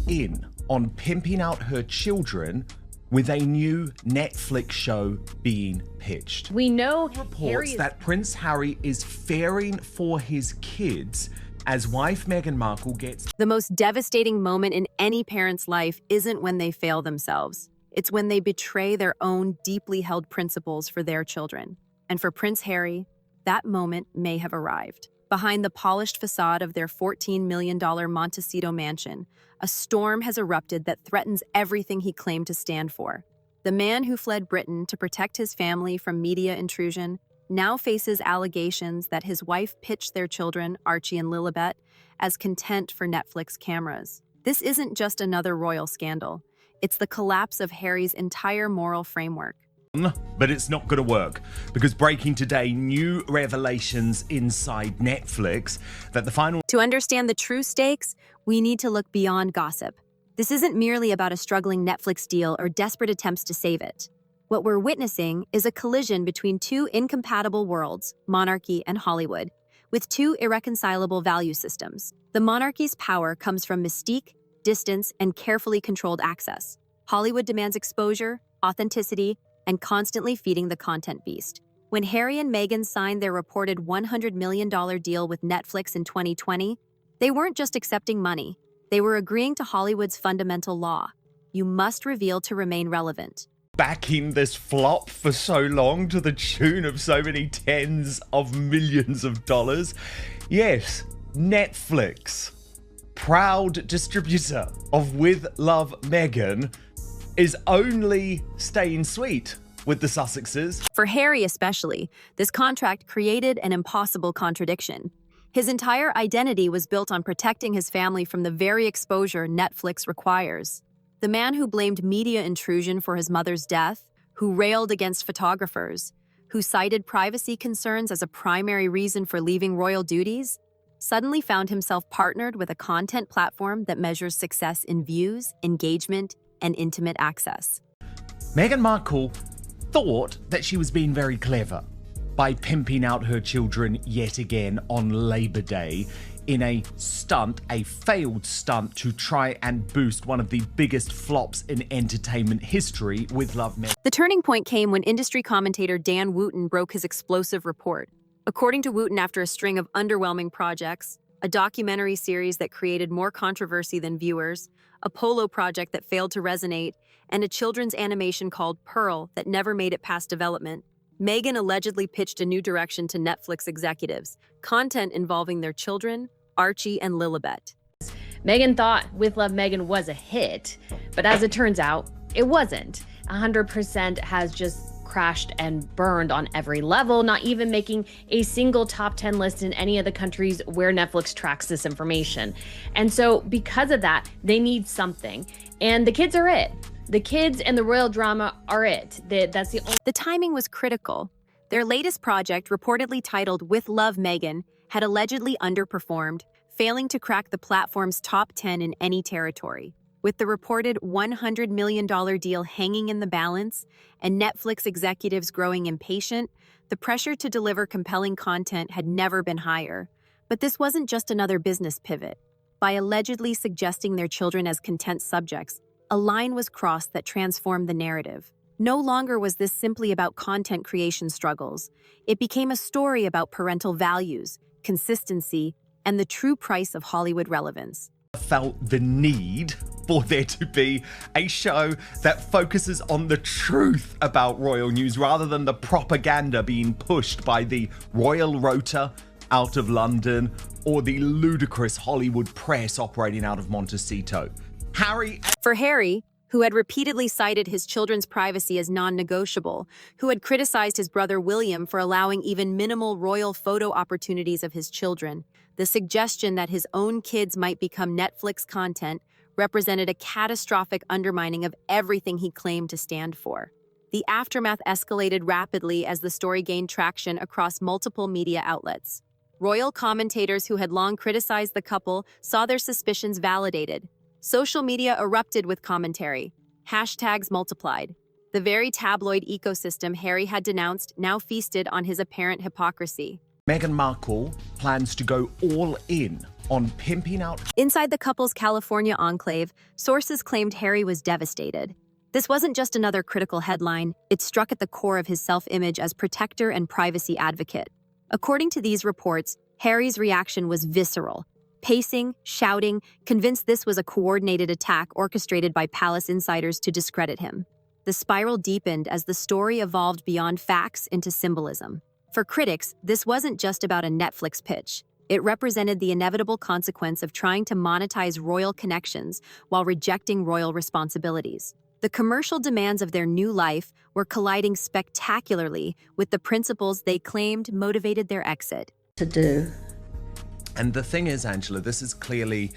in on pimping out her children with a new Netflix show being pitched. We know Reports that Prince Harry is fearing for his kids as wife Meghan Markle gets... The most devastating moment in any parent's life isn't when they fail themselves. It's when they betray their own deeply held principles for their children. And for Prince Harry, that moment may have arrived. Behind the polished facade of their $14 million Montecito mansion, a storm has erupted that threatens everything he claimed to stand for. The man who fled Britain to protect his family from media intrusion now faces allegations that his wife pitched their children, Archie and Lilibet, as content for Netflix cameras. This isn't just another royal scandal. It's the collapse of Harry's entire moral framework. But it's not going to work, because breaking today, new revelations inside Netflix that the final... To understand the true stakes, we need to look beyond gossip. This isn't merely about a struggling Netflix deal or desperate attempts to save it. What we're witnessing is a collision between two incompatible worlds, monarchy and Hollywood, with two irreconcilable value systems. The monarchy's power comes from mystique, distance, and carefully controlled access. Hollywood demands exposure, authenticity, and constantly feeding the content beast. When Harry and Meghan signed their reported $100 million deal with Netflix in 2020, they weren't just accepting money. They were agreeing to Hollywood's fundamental law. You must reveal to remain relevant. Backing this flop for so long to the tune of so many tens of millions of dollars. Yes, Netflix, proud distributor of With Love Meghan, is only staying sweet with the Sussexes. For Harry especially, this contract created an impossible contradiction. His entire identity was built on protecting his family from the very exposure Netflix requires. The man who blamed media intrusion for his mother's death, who railed against photographers, who cited privacy concerns as a primary reason for leaving royal duties, suddenly found himself partnered with a content platform that measures success in views, engagement, and intimate access. Meghan Markle thought that she was being very clever by pimping out her children yet again on Labor Day in a stunt, a failed stunt to try and boost one of the biggest flops in entertainment history, With Love Meghan. The turning point came when industry commentator Dan Wootton broke his explosive report. According to Wootton, after a string of underwhelming projects, a documentary series that created more controversy than viewers, a polo project that failed to resonate, and a children's animation called Pearl that never made it past development, Meghan allegedly pitched a new direction to Netflix executives, content involving their children, Archie and Lilibet. Meghan thought With Love Meghan was a hit, but as it turns out, it wasn't. 100% has just crashed and burned on every level, not even making a single top 10 list in any of the countries where Netflix tracks this information. And so because of that, they need something. And the kids are it. The kids and the royal drama are it. That's the only... The timing was critical. Their latest project, reportedly titled With Love Meghan, had allegedly underperformed, failing to crack the platform's top 10 in any territory. With the reported $100 million deal hanging in the balance and Netflix executives growing impatient, the pressure to deliver compelling content had never been higher. But this wasn't just another business pivot. By allegedly suggesting their children as content subjects, a line was crossed that transformed the narrative. No longer was this simply about content creation struggles. It became a story about parental values, consistency, and the true price of Hollywood relevance. Felt the need for there to be a show that focuses on the truth about royal news rather than the propaganda being pushed by the Royal Rota out of London or the ludicrous Hollywood press operating out of Montecito. For Harry, who had repeatedly cited his children's privacy as non-negotiable, who had criticized his brother William for allowing even minimal royal photo opportunities of his children, the suggestion that his own kids might become Netflix content represented a catastrophic undermining of everything he claimed to stand for. The aftermath escalated rapidly as the story gained traction across multiple media outlets. Royal commentators who had long criticized the couple saw their suspicions validated. Social media erupted with commentary. Hashtags multiplied. The very tabloid ecosystem Harry had denounced now feasted on his apparent hypocrisy. Meghan Markle plans to go all in on pimping out. Inside the couple's California enclave, sources claimed Harry was devastated. This wasn't just another critical headline, it struck at the core of his self-image as protector and privacy advocate. According to these reports, Harry's reaction was visceral. Pacing, shouting, convinced this was a coordinated attack orchestrated by palace insiders to discredit him. The spiral deepened as the story evolved beyond facts into symbolism. For critics, this wasn't just about a Netflix pitch. It represented the inevitable consequence of trying to monetize royal connections while rejecting royal responsibilities. The commercial demands of their new life were colliding spectacularly with the principles they claimed motivated their exit. To do. And the thing is, Angela, this is clearly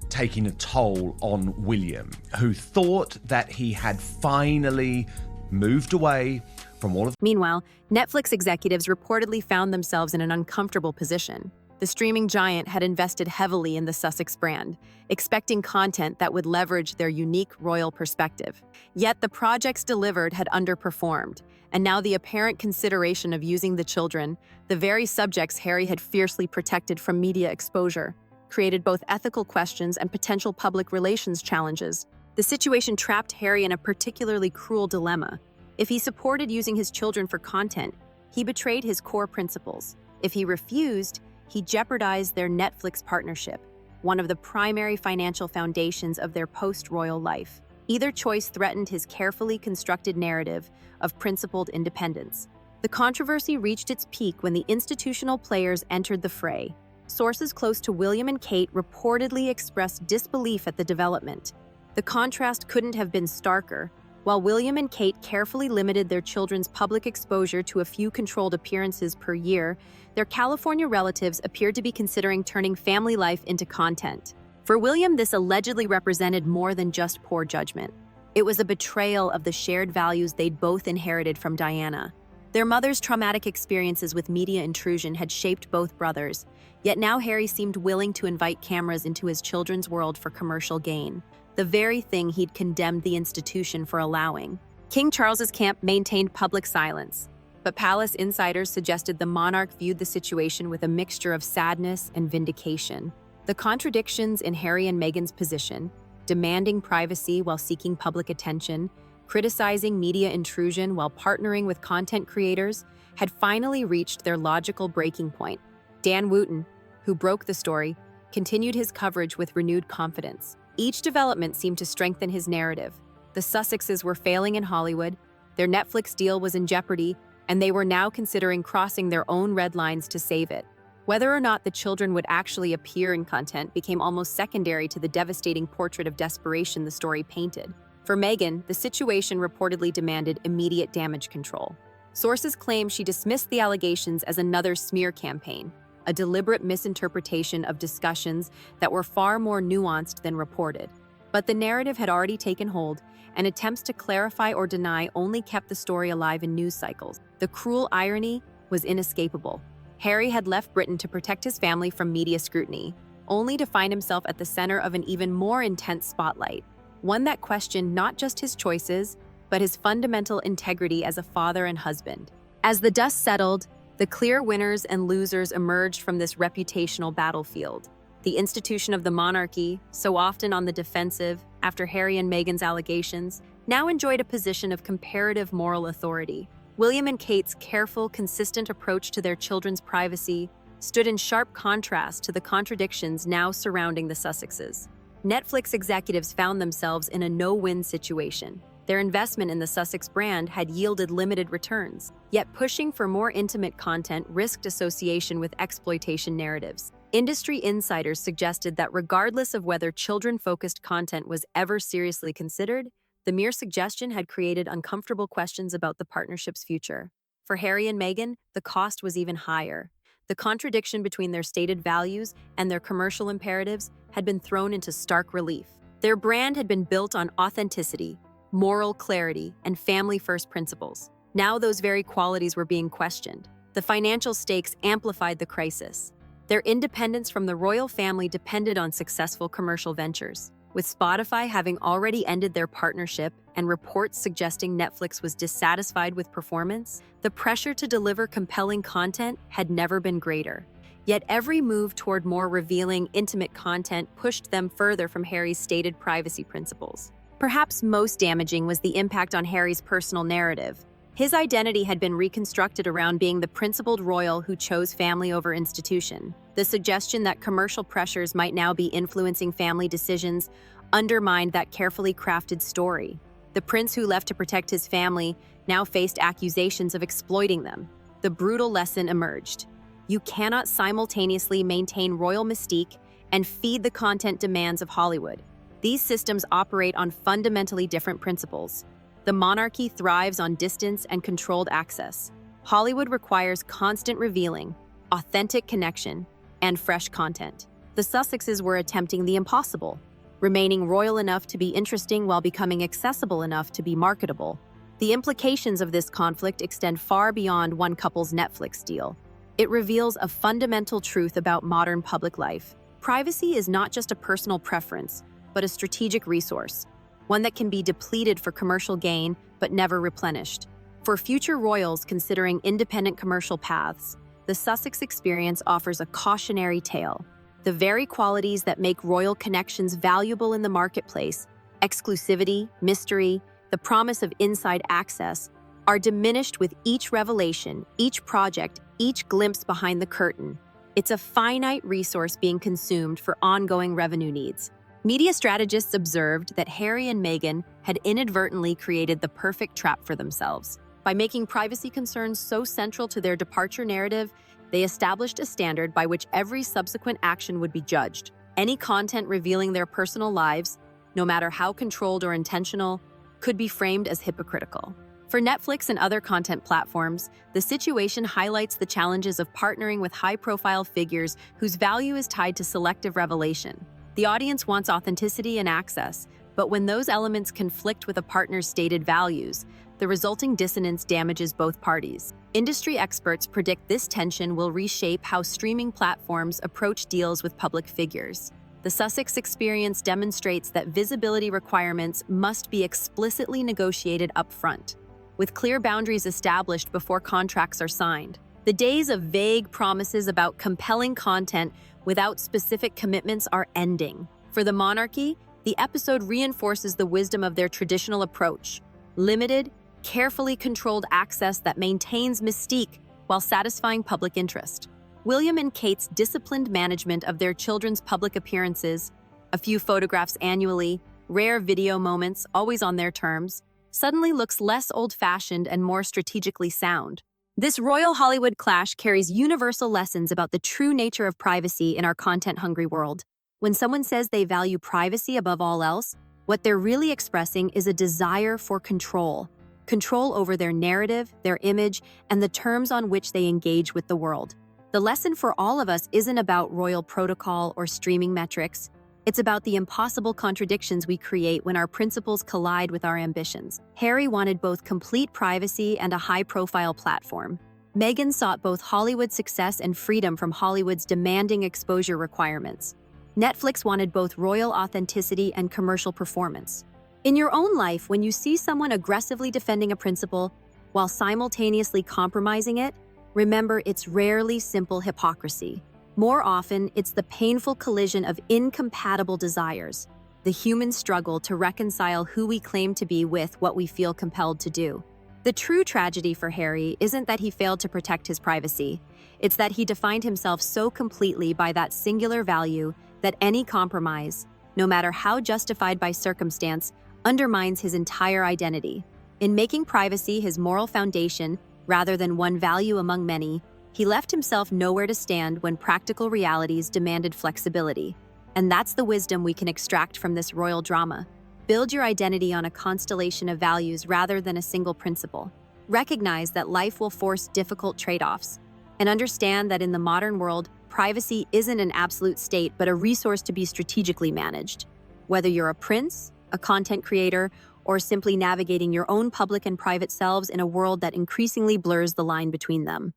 taking a toll on William, who thought that he had finally moved away from all of. Meanwhile, Netflix executives reportedly found themselves in an uncomfortable position. The streaming giant had invested heavily in the Sussex brand, expecting content that would leverage their unique royal perspective. Yet the projects delivered had underperformed, and now the apparent consideration of using the children, the very subjects Harry had fiercely protected from media exposure, created both ethical questions and potential public relations challenges. The situation trapped Harry in a particularly cruel dilemma. If he supported using his children for content, he betrayed his core principles. If he refused, he jeopardized their Netflix partnership, one of the primary financial foundations of their post-royal life. Either choice threatened his carefully constructed narrative of principled independence. The controversy reached its peak when the institutional players entered the fray. Sources close to William and Kate reportedly expressed disbelief at the development. The contrast couldn't have been starker. While William and Kate carefully limited their children's public exposure to a few controlled appearances per year, their California relatives appeared to be considering turning family life into content. For William, this allegedly represented more than just poor judgment. It was a betrayal of the shared values they'd both inherited from Diana. Their mother's traumatic experiences with media intrusion had shaped both brothers, yet now Harry seemed willing to invite cameras into his children's world for commercial gain, the very thing he'd condemned the institution for allowing. King Charles's camp maintained public silence, but palace insiders suggested the monarch viewed the situation with a mixture of sadness and vindication. The contradictions in Harry and Meghan's position, demanding privacy while seeking public attention, criticizing media intrusion while partnering with content creators, had finally reached their logical breaking point. Dan Wootton, who broke the story, continued his coverage with renewed confidence. Each development seemed to strengthen his narrative. The Sussexes were failing in Hollywood, their Netflix deal was in jeopardy, and they were now considering crossing their own red lines to save it. Whether or not the children would actually appear in content became almost secondary to the devastating portrait of desperation the story painted. For Meghan, the situation reportedly demanded immediate damage control. Sources claim she dismissed the allegations as another smear campaign, a deliberate misinterpretation of discussions that were far more nuanced than reported. But the narrative had already taken hold, and attempts to clarify or deny only kept the story alive in news cycles. The cruel irony was inescapable. Harry had left Britain to protect his family from media scrutiny, only to find himself at the center of an even more intense spotlight, one that questioned not just his choices, but his fundamental integrity as a father and husband. As the dust settled, the clear winners and losers emerged from this reputational battlefield. The institution of the monarchy, so often on the defensive after Harry and Meghan's allegations, now enjoyed a position of comparative moral authority. William and Kate's careful, consistent approach to their children's privacy stood in sharp contrast to the contradictions now surrounding the Sussexes. Netflix executives found themselves in a no-win situation. Their investment in the Sussex brand had yielded limited returns, yet pushing for more intimate content risked association with exploitation narratives. Industry insiders suggested that regardless of whether children-focused content was ever seriously considered, the mere suggestion had created uncomfortable questions about the partnership's future. For Harry and Meghan, the cost was even higher. The contradiction between their stated values and their commercial imperatives had been thrown into stark relief. Their brand had been built on authenticity, moral clarity, and family-first principles. Now those very qualities were being questioned. The financial stakes amplified the crisis. Their independence from the royal family depended on successful commercial ventures. With Spotify having already ended their partnership and reports suggesting Netflix was dissatisfied with performance, the pressure to deliver compelling content had never been greater. Yet every move toward more revealing, intimate content pushed them further from Harry's stated privacy principles. Perhaps most damaging was the impact on Harry's personal narrative. His identity had been reconstructed around being the principled royal who chose family over institution. The suggestion that commercial pressures might now be influencing family decisions undermined that carefully crafted story. The prince who left to protect his family now faced accusations of exploiting them. The brutal lesson emerged. You cannot simultaneously maintain royal mystique and feed the content demands of Hollywood. These systems operate on fundamentally different principles. The monarchy thrives on distance and controlled access. Hollywood requires constant revealing, authentic connection, and fresh content. The Sussexes were attempting the impossible, remaining royal enough to be interesting while becoming accessible enough to be marketable. The implications of this conflict extend far beyond one couple's Netflix deal. It reveals a fundamental truth about modern public life. Privacy is not just a personal preference, but a strategic resource, one that can be depleted for commercial gain but never replenished. For future royals considering independent commercial paths, the Sussex experience offers a cautionary tale. The very qualities that make royal connections valuable in the marketplace, exclusivity, mystery, the promise of inside access, are diminished with each revelation, each project, each glimpse behind the curtain. It's a finite resource being consumed for ongoing revenue needs. Media strategists observed that Harry and Meghan had inadvertently created the perfect trap for themselves. By making privacy concerns so central to their departure narrative, they established a standard by which every subsequent action would be judged. Any content revealing their personal lives, no matter how controlled or intentional, could be framed as hypocritical. For Netflix and other content platforms, the situation highlights the challenges of partnering with high-profile figures whose value is tied to selective revelation. The audience wants authenticity and access, but when those elements conflict with a partner's stated values, the resulting dissonance damages both parties. Industry experts predict this tension will reshape how streaming platforms approach deals with public figures. The Sussex experience demonstrates that visibility requirements must be explicitly negotiated upfront, with clear boundaries established before contracts are signed. The days of vague promises about compelling content without specific commitments are ending. For the monarchy, the episode reinforces the wisdom of their traditional approach: limited, carefully controlled access that maintains mystique while satisfying public interest. William and Kate's disciplined management of their children's public appearances, a few photographs annually, rare video moments, always on their terms, suddenly looks less old-fashioned and more strategically sound. This royal Hollywood clash carries universal lessons about the true nature of privacy in our content-hungry world. When someone says they value privacy above all else, what they're really expressing is a desire for control. Control over their narrative, their image, and the terms on which they engage with the world. The lesson for all of us isn't about royal protocol or streaming metrics. It's about the impossible contradictions we create when our principles collide with our ambitions. Harry wanted both complete privacy and a high-profile platform. Meghan sought both Hollywood success and freedom from Hollywood's demanding exposure requirements. Netflix wanted both royal authenticity and commercial performance. In your own life, when you see someone aggressively defending a principle while simultaneously compromising it, remember it's rarely simple hypocrisy. More often, it's the painful collision of incompatible desires, the human struggle to reconcile who we claim to be with what we feel compelled to do. The true tragedy for Harry isn't that he failed to protect his privacy. It's that he defined himself so completely by that singular value that any compromise, no matter how justified by circumstance, undermines his entire identity. In making privacy his moral foundation, rather than one value among many, he left himself nowhere to stand when practical realities demanded flexibility. And that's the wisdom we can extract from this royal drama. Build your identity on a constellation of values rather than a single principle. Recognize that life will force difficult trade-offs, and understand that in the modern world, privacy isn't an absolute state but a resource to be strategically managed. Whether you're a prince, a content creator, or simply navigating your own public and private selves in a world that increasingly blurs the line between them.